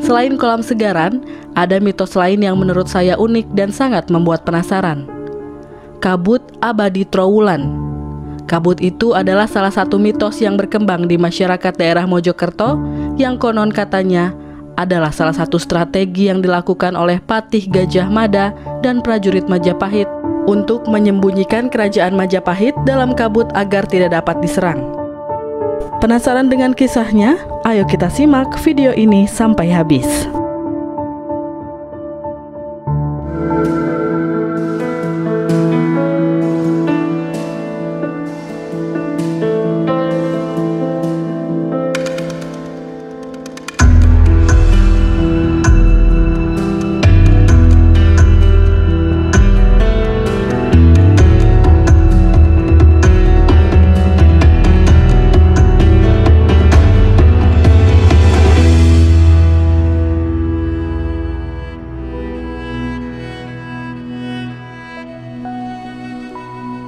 Selain kolam segaran, ada mitos lain yang menurut saya unik dan sangat membuat penasaran. Kabut abadi Trowulan. Kabut itu adalah salah satu mitos yang berkembang di masyarakat daerah Mojokerto yang konon katanya adalah salah satu strategi yang dilakukan oleh Patih Gajah Mada dan prajurit Majapahit untuk menyembunyikan kerajaan Majapahit dalam kabut agar tidak dapat diserang. Penasaran dengan kisahnya? Ayo kita simak video ini sampai habis.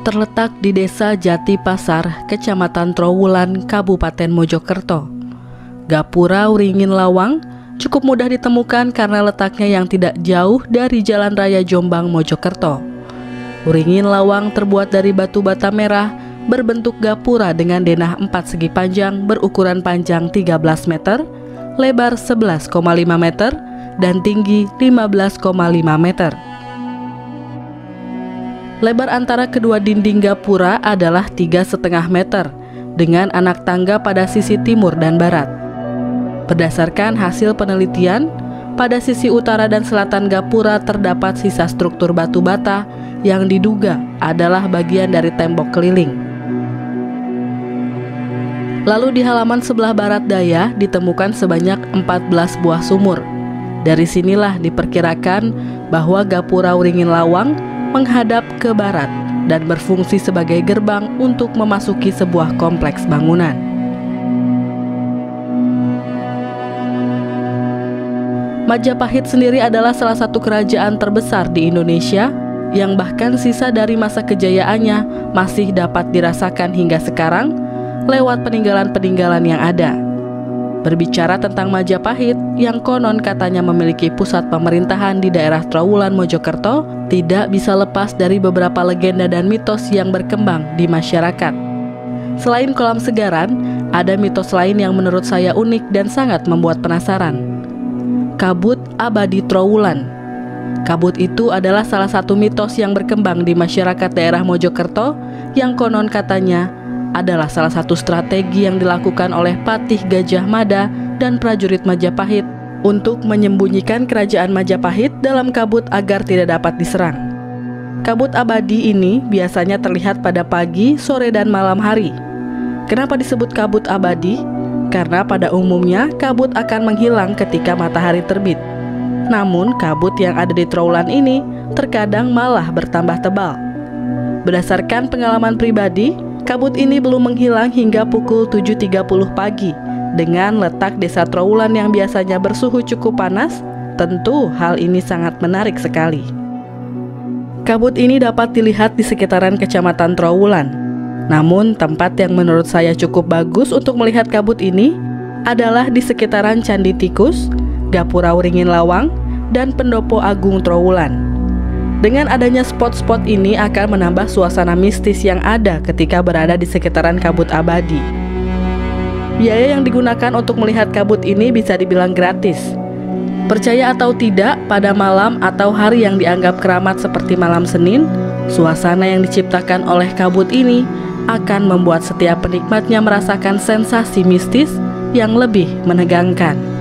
Terletak di Desa Jati Pasar, Kecamatan Trowulan, Kabupaten Mojokerto. Gapura Wringin Lawang cukup mudah ditemukan karena letaknya yang tidak jauh dari Jalan Raya Jombang, Mojokerto. Wringin Lawang terbuat dari batu bata merah berbentuk gapura dengan denah 4 segi panjang berukuran panjang 13 meter, lebar 11,5 meter, dan tinggi 15,5 meter. Lebar antara kedua dinding gapura adalah 3,5 meter dengan anak tangga pada sisi timur dan barat. Berdasarkan hasil penelitian, pada sisi utara dan selatan gapura terdapat sisa struktur batu bata yang diduga adalah bagian dari tembok keliling. Lalu di halaman sebelah barat daya ditemukan sebanyak 14 buah sumur. Dari sinilah diperkirakan bahwa Gapura Wringin Lawang menghadap ke barat dan berfungsi sebagai gerbang untuk memasuki sebuah kompleks bangunan. Majapahit sendiri adalah salah satu kerajaan terbesar di Indonesia yang bahkan sisa dari masa kejayaannya masih dapat dirasakan hingga sekarang lewat peninggalan-peninggalan yang ada. Berbicara tentang Majapahit yang konon katanya memiliki pusat pemerintahan di daerah Trowulan, Mojokerto, tidak bisa lepas dari beberapa legenda dan mitos yang berkembang di masyarakat. Selain kolam segaran, ada mitos lain yang menurut saya unik dan sangat membuat penasaran. Kabut abadi Trowulan. Kabut itu adalah salah satu mitos yang berkembang di masyarakat daerah Mojokerto yang konon katanya adalah salah satu strategi yang dilakukan oleh Patih Gajah Mada dan prajurit Majapahit untuk menyembunyikan kerajaan Majapahit dalam kabut agar tidak dapat diserang. Kabut abadi ini biasanya terlihat pada pagi, sore, dan malam hari. Kenapa disebut kabut abadi? Karena pada umumnya kabut akan menghilang ketika matahari terbit. Namun kabut yang ada di Trowulan ini terkadang malah bertambah tebal. Berdasarkan pengalaman pribadi, kabut ini belum menghilang hingga pukul 7.30 pagi. Dengan letak Desa Trowulan yang biasanya bersuhu cukup panas, tentu hal ini sangat menarik sekali. Kabut ini dapat dilihat di sekitaran Kecamatan Trowulan. Namun tempat yang menurut saya cukup bagus untuk melihat kabut ini adalah di sekitaran Candi Tikus, Gapura Wringin Lawang, dan Pendopo Agung Trowulan. Dengan adanya spot-spot ini akan menambah suasana mistis yang ada ketika berada di sekitaran kabut abadi. Biaya yang digunakan untuk melihat kabut ini bisa dibilang gratis. Percaya atau tidak, pada malam atau hari yang dianggap keramat seperti malam Senin, suasana yang diciptakan oleh kabut ini akan membuat setiap penikmatnya merasakan sensasi mistis yang lebih menegangkan.